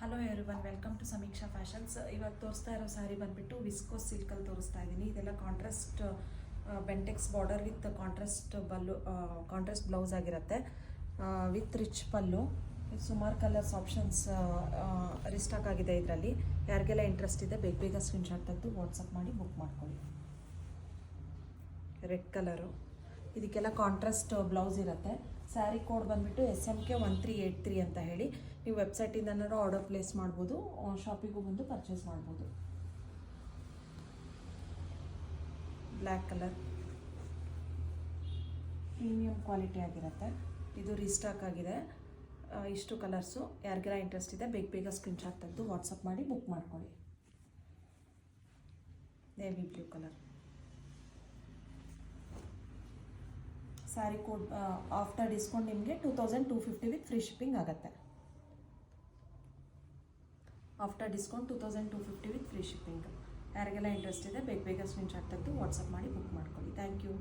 Hello everyone, welcome to ಸಮೀಕ್ಷಾ fashions. ಇವತ್ತು ತೋರಿಸ್ತಾ ಇರೋ ಸ್ಯಾರಿ ಬಂದುಬಿಟ್ಟು ವಿಸ್ಕೋಸ್ ಸಿಲ್ಕಲ್ಲಿ ತೋರಿಸ್ತಾ ಇದ್ದೀನಿ. ಇದೆಲ್ಲ contrast Bentex border with contrast blouse ಆಗಿರುತ್ತೆ, ವಿತ್ ರಿಚ್ ಪಲ್ಲು. ಸುಮಾರು ಕಲರ್ಸ್ ಆಪ್ಷನ್ಸ್ ರಿಸ್ಟಾಕ್ ಆಗಿದೆ ಇದರಲ್ಲಿ. ಯಾರಿಗೆಲ್ಲ ಇಂಟ್ರೆಸ್ಟ್ ಇದೆ ಬೇಗ ಸ್ಕ್ರೀನ್ಶಾಟ್ ತೆಗೆದು ವಾಟ್ಸಪ್ ಮಾಡಿ ಬುಕ್ ಮಾಡ್ಕೊಳ್ಳಿ. ರೆಡ್ ಕಲರು, ಇದಕ್ಕೆಲ್ಲ ಕಾಂಟ್ರಾಸ್ಟ್ ಬ್ಲೌಸ್ ಇರುತ್ತೆ. ಸ್ಯಾರಿ ಕೋಡ್ ಬಂದುಬಿಟ್ಟು SMK 1383 ಅಂತ ಹೇಳಿ ನೀವು ವೆಬ್ಸೈಟಿಂದನಾರು ಆರ್ಡರ್ ಪ್ಲೇಸ್ ಮಾಡ್ಬೋದು, ಶಾಪಿಗೂ ಬಂದು ಪರ್ಚೇಸ್ ಮಾಡ್ಬೋದು. ಬ್ಲ್ಯಾಕ್ ಕಲರ್ ಪ್ರೀಮಿಯಂ ಕ್ವಾಲಿಟಿ ಆಗಿರುತ್ತೆ. ಇದು ರೀಸ್ಟಾಕ್ ಆಗಿದೆ. ಇಷ್ಟು ಕಲರ್ಸು. ಯಾರಿಗೆಲ್ಲ ಇಂಟ್ರೆಸ್ಟ್ ಇದೆ ಬೇಗ ಸ್ಕ್ರೀನ್ಶಾಟ್ ತೆಗೆದು ವಾಟ್ಸಪ್ ಮಾಡಿ ಬುಕ್ ಮಾಡ್ಕೊಳ್ಳಿ. Navy blue colour sari code after discount ನಿಮಗೆ 2250 ವಿತ್ ಫ್ರೀ ಶಿಪ್ಪಿಂಗ್ ಆಗುತ್ತೆ. After discount 2250 with free shipping. ಯಾರಿಗೆಲ್ಲ ಇಂಟ್ರೆಸ್ಟ್ ಇದೆ ಬೇಗ ಸ್ಕ್ರೀನ್ಶಾಟ್ ತೆಗೆದು ವಾಟ್ಸಪ್ ಮಾಡಿ ಬುಕ್ ಮಾಡ್ಕೊಳ್ಳಿ. Thank you.